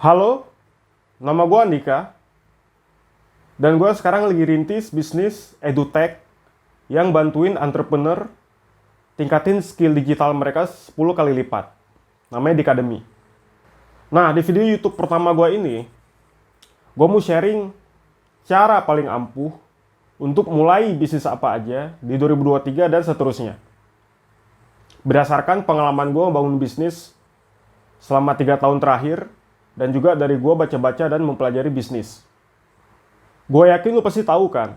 Halo, nama gue Andika, dan gue sekarang lagi rintis bisnis edutech yang bantuin entrepreneur tingkatin skill digital mereka 10 kali lipat. Namanya Dikademi. Nah, di video YouTube pertama gue ini, gue mau sharing cara paling ampuh untuk mulai bisnis apa aja di 2023 dan seterusnya. Berdasarkan pengalaman gue membangun bisnis selama 3 tahun terakhir, dan juga dari gue baca-baca dan mempelajari bisnis. Gue yakin lu pasti tahu kan,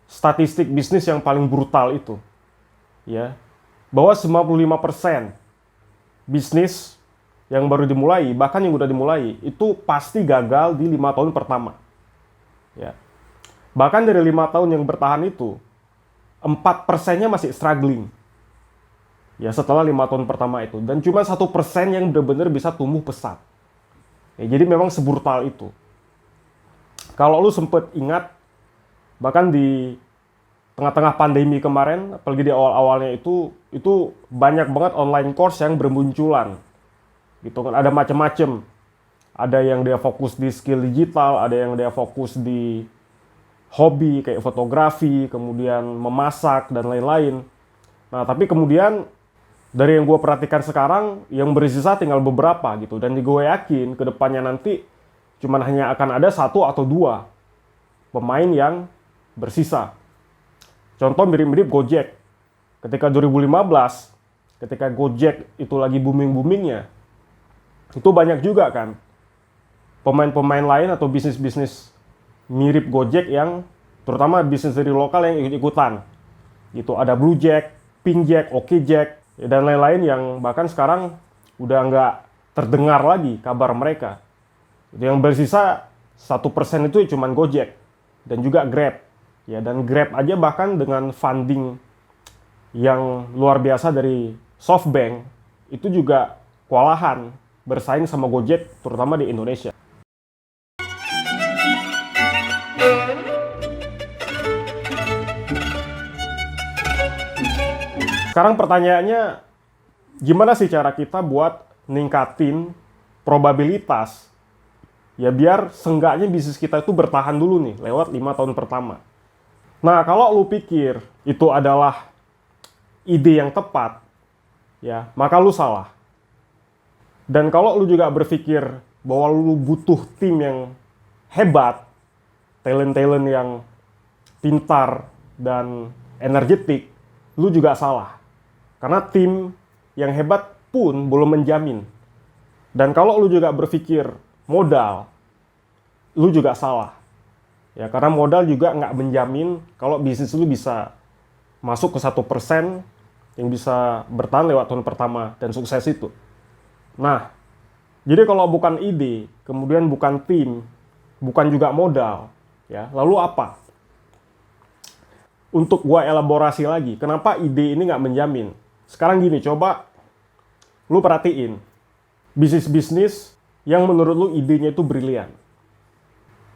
statistik bisnis yang paling brutal itu. Ya, bahwa 95% bisnis yang baru dimulai, bahkan yang udah dimulai, itu pasti gagal di 5 tahun pertama. Ya. Bahkan dari 5 tahun yang bertahan itu, 4%-nya masih struggling. Ya, setelah 5 tahun pertama itu. Dan cuma 1% yang benar-benar bisa tumbuh pesat. Ya, jadi memang sebrutal itu. Kalau lu sempet ingat, bahkan di tengah-tengah pandemi kemarin, apalagi di awal-awalnya itu banyak banget online course yang bermunculan. Gitu kan, ada macam-macam. Ada yang dia fokus di skill digital, ada yang dia fokus di hobi kayak fotografi, kemudian memasak dan lain-lain. Nah, tapi kemudian dari yang gue perhatikan sekarang, yang bersisa tinggal beberapa gitu. Dan gue yakin ke depannya nanti cuman hanya akan ada 1 atau 2 pemain yang bersisa. Contoh mirip-mirip Gojek. Ketika 2015, ketika Gojek itu lagi booming-boomingnya, itu banyak juga kan pemain-pemain lain atau bisnis-bisnis mirip Gojek yang terutama bisnis dari lokal yang ikut-ikutan. Gitu, ada Blue Jack, Pink Jack, Oke Jack, dan lain-lain yang bahkan sekarang udah nggak terdengar lagi kabar mereka. Yang bersisa 1% itu cuma Gojek dan juga Grab. Ya, dan Grab aja bahkan dengan funding yang luar biasa dari SoftBank itu juga kewalahan bersaing sama Gojek terutama di Indonesia. Sekarang pertanyaannya, gimana sih cara kita buat ningkatin probabilitas ya biar seenggaknya bisnis kita itu bertahan dulu nih lewat 5 tahun pertama. Nah, kalau lu pikir itu adalah ide yang tepat, ya, maka lu salah. Dan kalau lu juga berpikir bahwa lu butuh tim yang hebat, talent-talent yang pintar dan energetik, lu juga salah. Karena tim yang hebat pun belum menjamin. Dan kalau lu juga berpikir modal, lu juga salah. Ya, karena modal juga nggak menjamin kalau bisnis lu bisa masuk ke 1% yang bisa bertahan lewat tahun pertama dan sukses itu. Nah, jadi kalau bukan ide, kemudian bukan tim, bukan juga modal, ya, lalu apa? Untuk gua elaborasi lagi, kenapa ide ini nggak menjamin? Sekarang gini, coba lu perhatiin bisnis-bisnis yang menurut lu idenya itu brilian.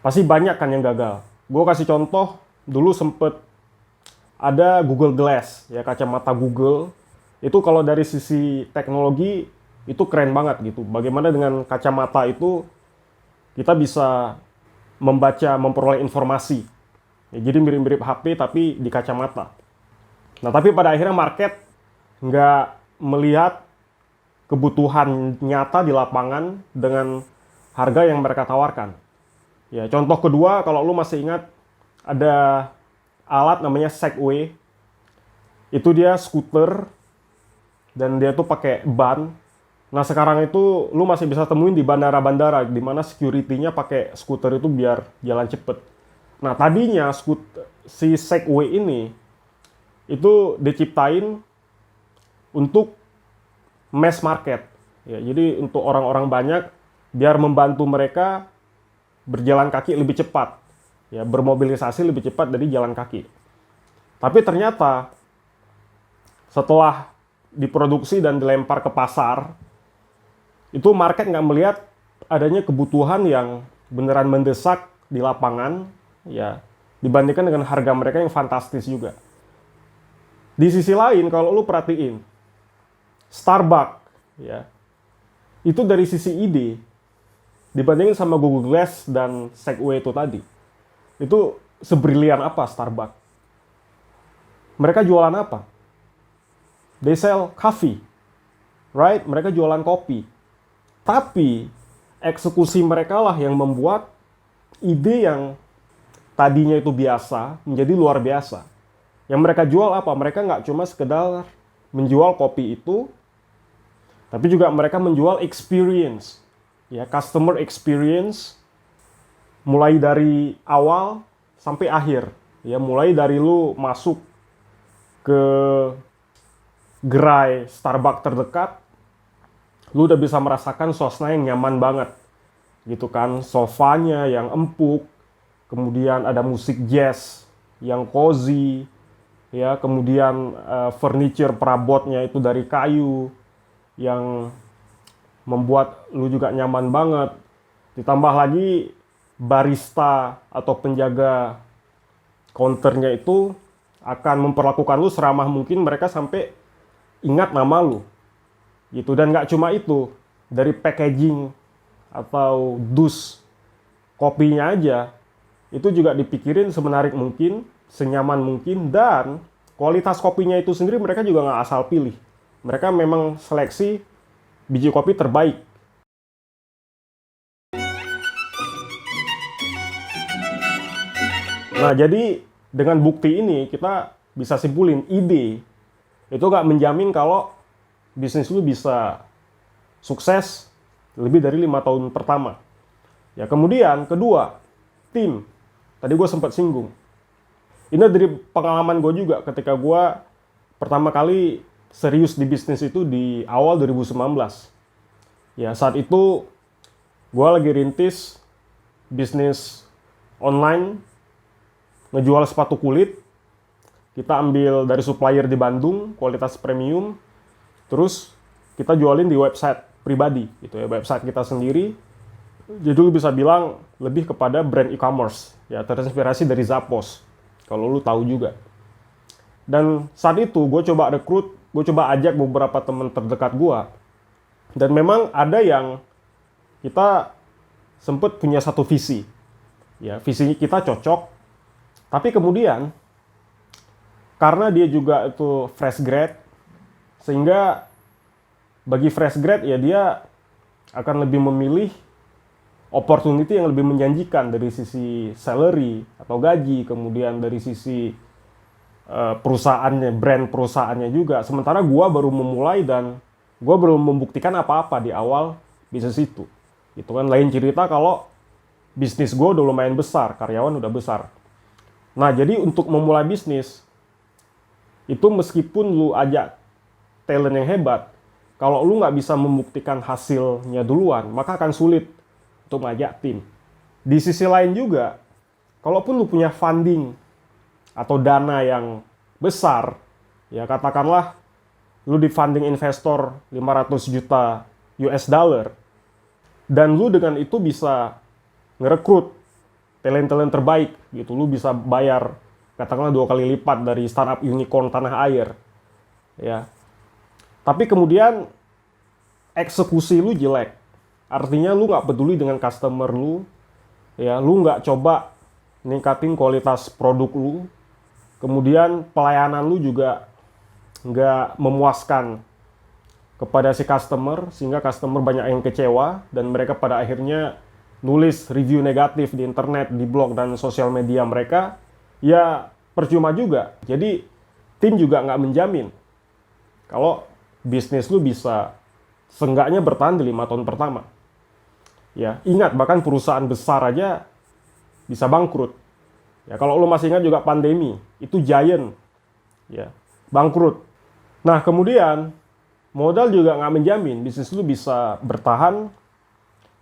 Pasti banyak kan yang gagal. Gue kasih contoh, dulu sempet ada Google Glass, ya, kacamata Google. Itu kalau dari sisi teknologi itu keren banget gitu. Bagaimana dengan kacamata itu kita bisa membaca, memperoleh informasi. Ya, jadi mirip-mirip HP tapi di kacamata. Nah, tapi pada akhirnya market nggak melihat kebutuhan nyata di lapangan dengan harga yang mereka tawarkan. Ya, contoh kedua, kalau lu masih ingat, ada alat namanya Segway. Itu dia skuter dan dia tuh pakai ban. Nah, sekarang itu lu masih bisa temuin di bandara-bandara di mana security-nya pakai skuter itu biar jalan cepet. Nah, tadinya si Segway ini itu diciptain untuk mass market. Ya, jadi untuk orang-orang banyak biar membantu mereka berjalan kaki lebih cepat. Ya, bermobilisasi lebih cepat dari jalan kaki. Tapi ternyata setelah diproduksi dan dilempar ke pasar, itu market nggak melihat adanya kebutuhan yang beneran mendesak di lapangan, ya, dibandingkan dengan harga mereka yang fantastis juga. Di sisi lain, kalau lu perhatiin, Starbucks, ya, itu dari sisi ide dibandingin sama Google Glass dan Segway itu tadi. Itu sebrilian apa Starbucks? Mereka jualan apa? They sell coffee, right? Mereka jualan kopi. Tapi eksekusi mereka lah yang membuat ide yang tadinya itu biasa menjadi luar biasa. Yang mereka jual apa? Mereka nggak cuma sekedar menjual kopi itu, tapi juga mereka menjual experience, ya, customer experience, mulai dari awal sampai akhir, ya, mulai dari lu masuk ke gerai Starbucks terdekat, lu udah bisa merasakan suasana yang nyaman banget, gitu kan, sofanya yang empuk, kemudian ada musik jazz yang cozy, ya, kemudian furniture perabotnya itu dari kayu yang membuat lu juga nyaman banget. Ditambah lagi barista atau penjaga counternya itu akan memperlakukan lu seramah mungkin, mereka sampai ingat nama lu gitu. Dan nggak cuma itu, dari packaging atau dus kopinya aja itu juga dipikirin semenarik mungkin, senyaman mungkin, dan kualitas kopinya itu sendiri mereka juga nggak asal pilih. Mereka memang seleksi biji kopi terbaik. Nah, jadi dengan bukti ini kita bisa simpulin ide itu nggak menjamin kalau bisnis lu bisa sukses lebih dari 5 tahun pertama. Ya, kemudian kedua, tim. Tadi gue sempat singgung. Ini dari pengalaman gue juga ketika gue pertama kali serius di bisnis itu di awal 2019. Ya, saat itu gue lagi rintis bisnis online, ngejual sepatu kulit. Kita ambil dari supplier di Bandung, kualitas premium. Terus kita jualin di website pribadi, gitu ya, website kita sendiri. Jadi lu bisa bilang lebih kepada brand e-commerce, ya, terinspirasi dari Zappos, kalau lu tahu juga. Dan saat itu gue coba rekrut, gue coba ajak beberapa teman terdekat gue. Dan memang ada yang kita sempet punya satu visi, ya, visi kita cocok. Tapi kemudian karena dia juga itu fresh grad, sehingga bagi fresh grad ya dia akan lebih memilih opportunity yang lebih menjanjikan dari sisi salary atau gaji, kemudian dari sisi perusahaannya, brand perusahaannya juga. Sementara gua baru memulai dan gua belum membuktikan apa-apa di awal bisnis itu. Itu kan lain cerita kalau bisnis gua udah lumayan besar, karyawan udah besar. Nah, jadi untuk memulai bisnis itu meskipun lu ajak talent yang hebat, kalau lu nggak bisa membuktikan hasilnya duluan, maka akan sulit untuk mengajak tim. Di sisi lain juga, kalaupun lu punya funding atau dana yang besar, ya katakanlah lu di funding investor 500 juta US dollar, dan lu dengan itu bisa ngerekrut talent-talent terbaik, gitu. Lu bisa bayar katakanlah 2 kali lipat dari startup unicorn tanah air, ya. Tapi kemudian eksekusi lu jelek, artinya lu nggak peduli dengan customer lu, ya, lu nggak coba ningkatin kualitas produk lu, kemudian pelayanan lu juga nggak memuaskan kepada si customer, sehingga customer banyak yang kecewa dan mereka pada akhirnya nulis review negatif di internet, di blog dan sosial media mereka. Ya percuma juga. Jadi tim juga nggak menjamin kalau bisnis lu bisa seenggaknya bertahan di 5 tahun pertama. Ya, ingat bahkan perusahaan besar aja bisa bangkrut. Ya, kalau lu masih ingat juga pandemi, itu Giant, ya, bangkrut. Nah, kemudian modal juga nggak menjamin bisnis lu bisa bertahan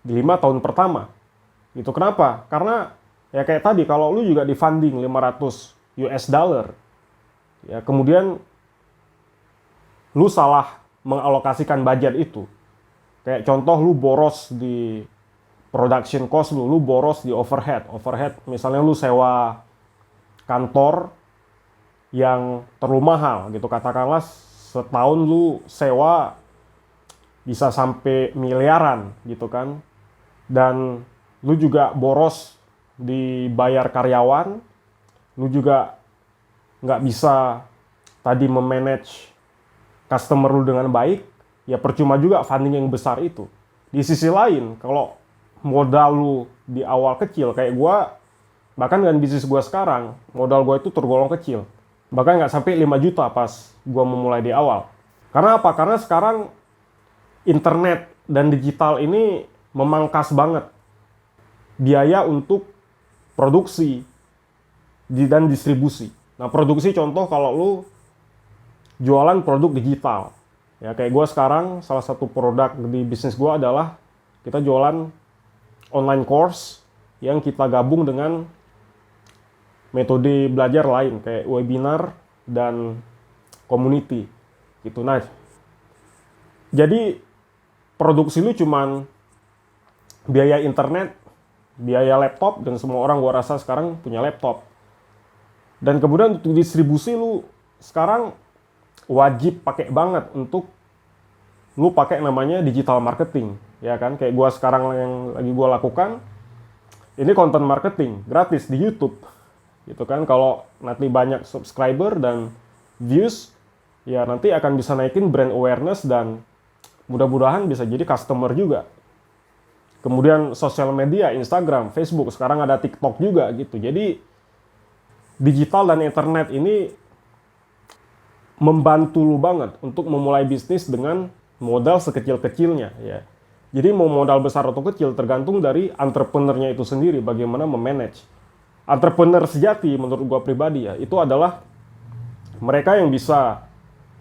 di 5 tahun pertama. Itu kenapa? Karena ya kayak tadi, kalau lu juga di funding 500 US dollar, ya, kemudian lu salah mengalokasikan budget itu. Kayak contoh lu boros di production cost lu boros di overhead. Overhead misalnya lu sewa kantor yang terlalu mahal gitu. Katakanlah setahun lu sewa bisa sampai miliaran gitu kan. dan lu juga boros dibayar karyawan, lu juga nggak bisa tadi memanage customer lu dengan baik, ya percuma juga funding yang besar itu. Di sisi lain, kalau modal lu di awal kecil, kayak gue, bahkan dengan bisnis gue sekarang, modal gue itu tergolong kecil. Bahkan nggak sampai 5 juta pas gue memulai di awal. Karena apa? Karena sekarang internet dan digital ini memangkas banget biaya untuk produksi dan distribusi. Nah, produksi contoh kalau lu jualan produk digital. Ya, kayak gue sekarang, salah satu produk di bisnis gue adalah kita jualan online course yang kita gabung dengan metode belajar lain kayak webinar dan community gitu. Nah, jadi produksi lu cuman biaya internet, biaya laptop, dan semua orang gua rasa sekarang punya laptop. Dan kemudian untuk distribusi lu sekarang wajib pakai banget untuk lu pakai namanya digital marketing, ya kan? Kayak gua sekarang yang lagi gua lakukan ini content marketing gratis di YouTube. Gitu kan, kalau nanti banyak subscriber dan views, ya nanti akan bisa naikin brand awareness dan mudah-mudahan bisa jadi customer juga. Kemudian sosial media, Instagram, Facebook, sekarang ada TikTok juga gitu. Jadi digital dan internet ini membantu lu banget untuk memulai bisnis dengan modal sekecil-kecilnya ya. Jadi mau modal besar atau kecil tergantung dari entrepreneurnya itu sendiri bagaimana memanage. Entrepreneur sejati menurut gua pribadi ya, itu adalah mereka yang bisa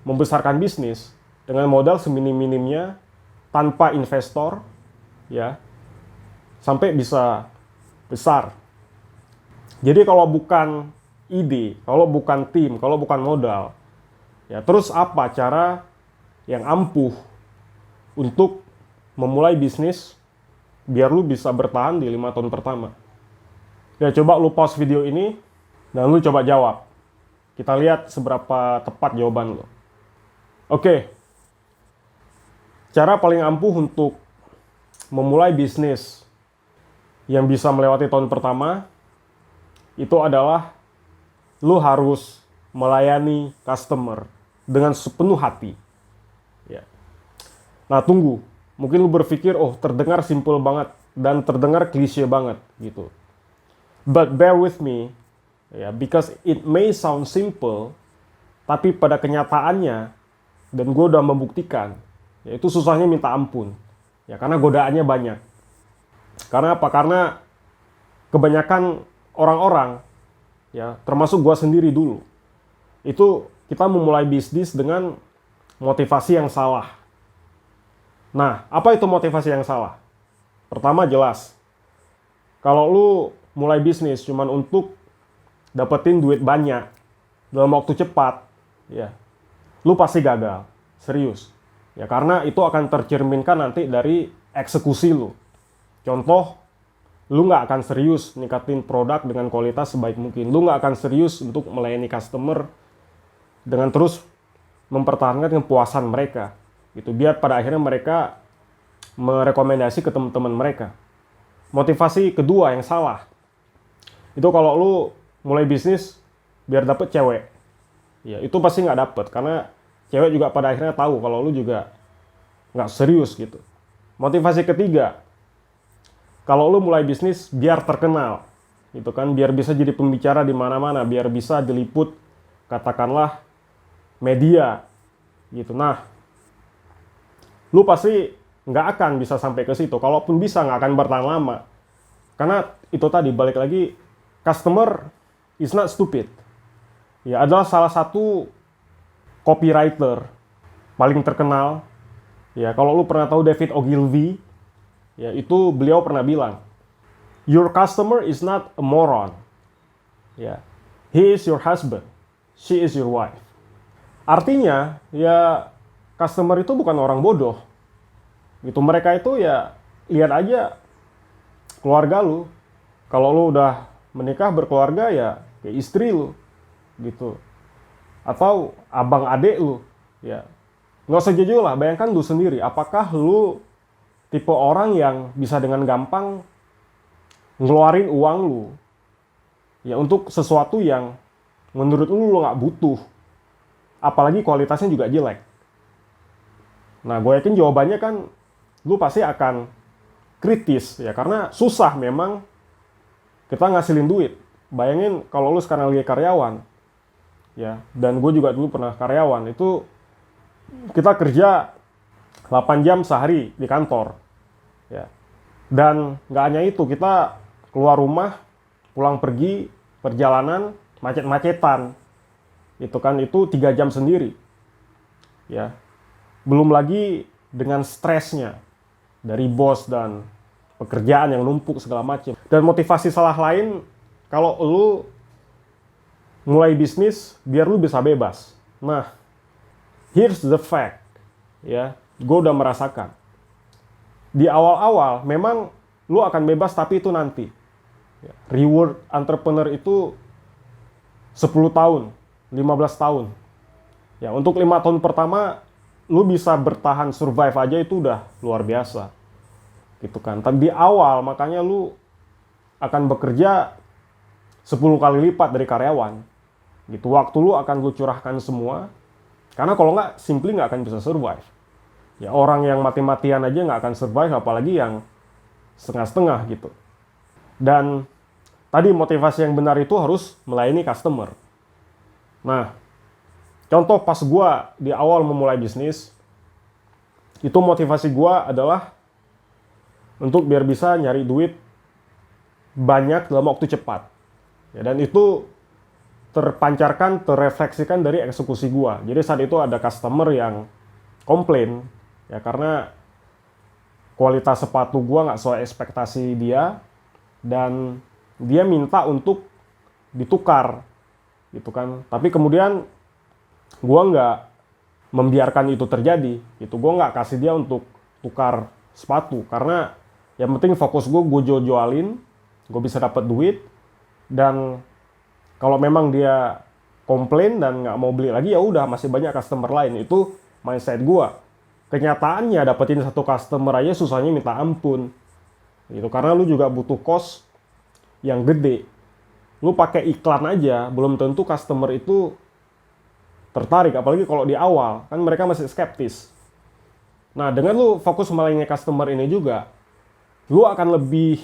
membesarkan bisnis dengan modal seminim-minimnya tanpa investor ya, sampai bisa besar. Jadi kalau bukan ide, kalau bukan tim, kalau bukan modal, ya terus apa cara yang ampuh untuk memulai bisnis biar lu bisa bertahan di 5 tahun pertama? Ya coba lu pause video ini dan lu coba jawab. Kita lihat seberapa tepat jawaban lu. Oke. Cara paling ampuh untuk memulai bisnis yang bisa melewati tahun pertama itu adalah lu harus melayani customer dengan sepenuh hati. Ya. Nah, tunggu. Mungkin lu berpikir, oh terdengar simpel banget dan terdengar klise banget gitu. But bear with me, ya, because it may sound simple, tapi pada kenyataannya, dan gue udah membuktikan, ya itu susahnya minta ampun. Ya, karena godaannya banyak. Karena apa? Karena kebanyakan orang-orang, ya termasuk gue sendiri dulu, itu kita memulai bisnis dengan motivasi yang salah. Nah, apa itu motivasi yang salah? Pertama jelas, kalau lu mulai bisnis cuman untuk dapetin duit banyak dalam waktu cepat, ya, lu pasti gagal, serius. Ya, karena itu akan tercerminkan nanti dari eksekusi lu. Contoh, lu nggak akan serius ningkatin produk dengan kualitas sebaik mungkin. Lu nggak akan serius untuk melayani customer dengan terus mempertahankan kepuasan mereka. Gitu, biar pada akhirnya mereka merekomendasi ke teman-teman mereka. Motivasi kedua yang salah, itu kalau lu mulai bisnis biar dapet cewek. Ya, itu pasti nggak dapet, karena cewek juga pada akhirnya tahu kalau lu juga nggak serius gitu. Motivasi ketiga, kalau lu mulai bisnis biar terkenal, gitu kan, biar bisa jadi pembicara di mana-mana, biar bisa diliput, katakanlah media, gitu. Nah, lu pasti nggak akan bisa sampai ke situ. Kalaupun bisa, nggak akan bertahan lama. Karena itu tadi, balik lagi, customer is not stupid. Ya, adalah salah satu copywriter paling terkenal. Ya, kalau lu pernah tahu David Ogilvy, ya itu beliau pernah bilang, your customer is not a moron. Ya, he is your husband, she is your wife. Artinya, ya customer itu bukan orang bodoh. Gitu, mereka itu ya lihat aja keluarga lu. Kalau lu udah menikah berkeluarga ya kayak istri lu gitu, atau abang adik lu, ya nggak usah jujur lah, bayangkan lu sendiri, apakah lu tipe orang yang bisa dengan gampang ngeluarin uang lu ya untuk sesuatu yang menurut lu nggak butuh, apalagi kualitasnya juga jelek. Nah, gue yakin jawabannya kan lu pasti akan kritis ya, karena susah memang kita ngasilin duit. Bayangin kalau lu sekarang lagi karyawan ya, dan gue juga dulu pernah karyawan, itu kita kerja 8 jam sehari di kantor ya. Dan nggak hanya itu, kita keluar rumah, pulang pergi, perjalanan, macet-macetan. Itu kan, itu 3 jam sendiri. Ya. Belum lagi dengan stresnya dari bos dan pekerjaan yang numpuk segala macam. Dan motivasi salah lain, kalau lu mulai bisnis, biar lu bisa bebas. Nah, here's the fact. Ya, gue udah merasakan. Di awal-awal memang lu akan bebas, tapi itu nanti. Reward entrepreneur itu 10 tahun, 15 tahun. Ya, untuk 5 tahun pertama lu bisa bertahan survive aja itu udah luar biasa. Gitu kan. Tapi di awal makanya lu akan bekerja 10 kali lipat dari karyawan. Gitu. Waktu lu akan lu curahkan semua. Karena kalau nggak, simply nggak akan bisa survive. Ya, orang yang mati-matian aja nggak akan survive, apalagi yang setengah-setengah gitu. Dan tadi motivasi yang benar itu harus melayani customer. Nah, contoh pas gue di awal memulai bisnis, itu motivasi gue adalah untuk biar bisa nyari duit banyak dalam waktu cepat. Ya, dan itu terpancarkan, terrefleksikan dari eksekusi gue. Jadi saat itu ada customer yang komplain, ya karena kualitas sepatu gue nggak sesuai ekspektasi dia, dan dia minta untuk ditukar, gitu kan. Tapi kemudian gue nggak membiarkan itu terjadi, gitu. Gue nggak kasih dia untuk tukar sepatu, karena yang penting fokus gue jualin, gue bisa dapat duit, dan kalau memang dia komplain dan nggak mau beli lagi, ya udah, masih banyak customer lain. Itu mindset gue. Kenyataannya dapetin satu customer aja susahnya minta ampun, gitu. Karena lu juga butuh cost yang gede. Lu pakai iklan aja belum tentu customer itu tertarik, apalagi kalau di awal kan mereka masih skeptis. Nah, dengan lu fokus melayani customer ini juga, lu akan lebih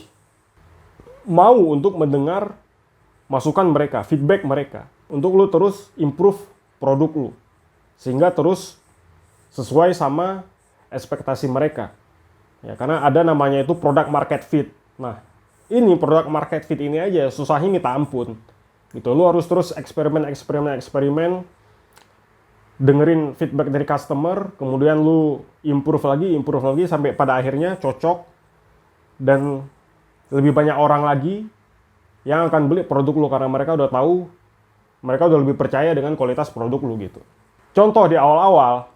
mau untuk mendengar masukan mereka, feedback mereka, untuk lu terus improve produk lu sehingga terus sesuai sama ekspektasi mereka. Ya, karena ada namanya itu product market fit. Nah, ini product market fit ini aja susahnya minta ampun. Gitu. Lu harus terus eksperimen, dengerin feedback dari customer, kemudian lu improve lagi sampai pada akhirnya cocok dan lebih banyak orang lagi yang akan beli produk lu karena mereka udah tahu, mereka udah lebih percaya dengan kualitas produk lu gitu. Contoh di awal-awal,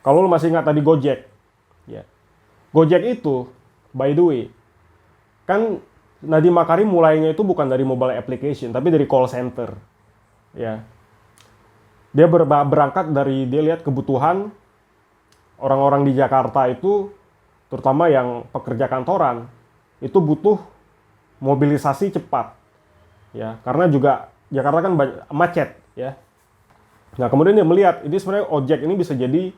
kalau lu masih ingat tadi Gojek, ya. Gojek itu, by the way, kan Nadiem Makarim mulainya itu bukan dari mobile application, tapi dari call center. Ya. Dia berangkat dari, dia lihat kebutuhan orang-orang di Jakarta itu, terutama yang pekerja kantoran, itu butuh mobilisasi cepat. Ya, karena juga Jakarta kan macet, ya. Nah, kemudian dia melihat, ini sebenarnya ojek ini bisa jadi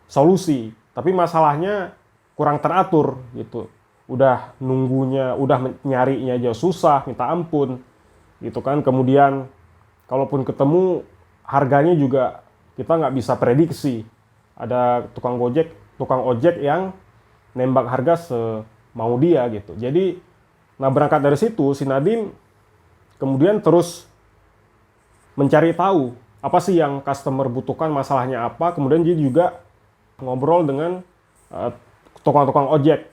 solusi, tapi masalahnya kurang teratur gitu. Udah nunggunya, udah nyarinya aja susah, minta ampun, gitu kan. Kemudian kalaupun ketemu, harganya juga kita nggak bisa prediksi. Ada tukang ojek yang nembak harga semau dia gitu. Jadi, nah berangkat dari situ, si Nadiem kemudian terus mencari tahu apa sih yang customer butuhkan, masalahnya apa. Kemudian dia juga ngobrol dengan tukang-tukang ojek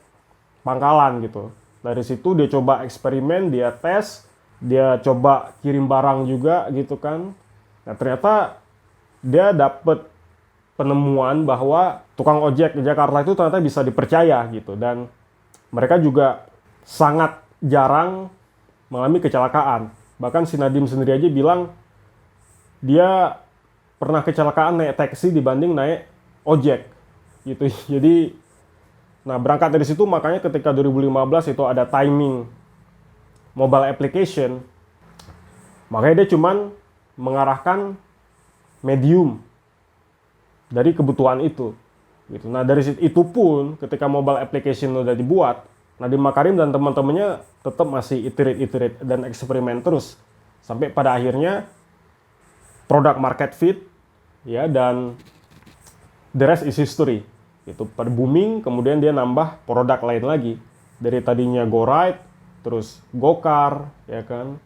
pangkalan gitu. Dari situ dia coba eksperimen, dia tes, dia coba kirim barang juga gitu kan. Nah, ternyata dia dapet penemuan bahwa tukang ojek di Jakarta itu ternyata bisa dipercaya gitu, dan mereka juga sangat jarang mengalami kecelakaan. Bahkan si Nadiem sendiri aja bilang dia pernah kecelakaan naik taksi dibanding naik ojek gitu. Jadi Nah, berangkat dari situ makanya ketika 2015 itu ada timing mobile application, makanya dia cuman mengarahkan medium dari kebutuhan itu. Gitu. Nah, dari itu pun ketika mobile application udah dibuat, Nadiem Makarim dan teman-temannya tetap masih iterate dan eksperimen terus sampai pada akhirnya product market fit ya, dan the rest is history. Itu pada booming, kemudian dia nambah produk lain lagi. Dari tadinya GoRide, terus GoCar, ya kan,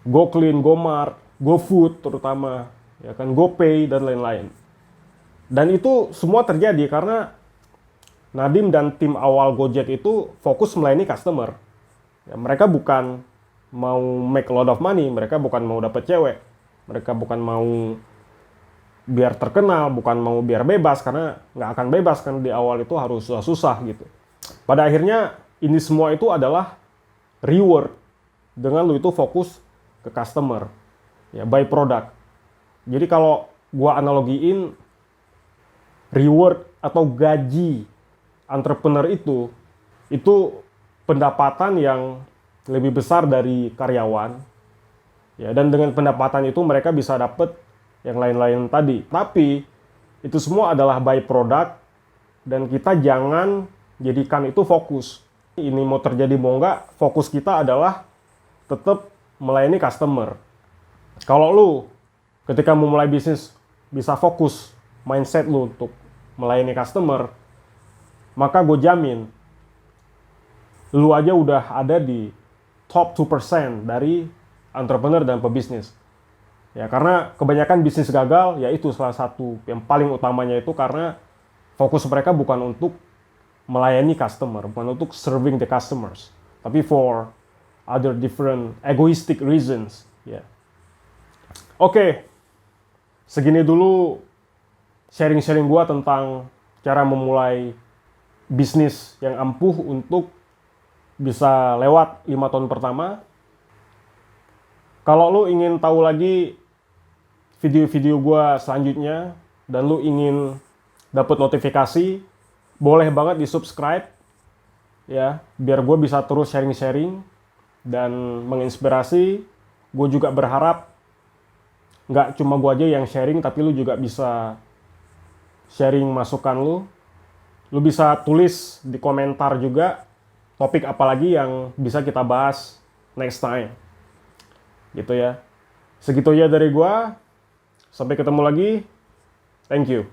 GoClean, GoMart, GoFood terutama, ya kan, GoPay dan lain-lain. Dan itu semua terjadi karena Nadiem dan tim awal Gojek itu fokus melayani customer. Ya, mereka bukan mau make a lot of money, mereka bukan mau dapet cewek, mereka bukan mau biar terkenal, bukan mau biar bebas, karena nggak akan bebas kan di awal itu harus susah-susah gitu. Pada akhirnya ini semua itu adalah reward dengan lu itu fokus ke customer, ya, by product. Jadi kalau gua analogiin reward atau gaji entrepreneur itu pendapatan yang lebih besar dari karyawan, ya, dan dengan pendapatan itu mereka bisa dapat yang lain-lain tadi. Tapi itu semua adalah by product dan kita jangan jadikan itu fokus. Ini mau terjadi mau enggak, fokus kita adalah tetap melayani customer. Kalau lu ketika mau mulai bisnis bisa fokus mindset lu untuk melayani customer, maka gue jamin lu aja udah ada di top 2% dari entrepreneur dan pebisnis. Ya, karena kebanyakan bisnis gagal, yaitu salah satu yang paling utamanya itu karena fokus mereka bukan untuk melayani customer, bukan untuk serving the customers, tapi for other different egoistic reasons. Ya. Oke, segini dulu sharing-sharing gua tentang cara memulai bisnis yang ampuh untuk bisa lewat 5 tahun pertama. Kalau lu ingin tahu lagi video-video gue selanjutnya dan lu ingin dapat notifikasi, boleh banget di subscribe ya, biar gue bisa terus sharing-sharing dan menginspirasi. Gue juga berharap nggak cuma gue aja yang sharing, tapi lu juga bisa sharing masukan lu. Lu bisa tulis di komentar juga topik apa lagi yang bisa kita bahas next time. Gitu ya. Segitu aja dari gua. Sampai ketemu lagi. Thank you.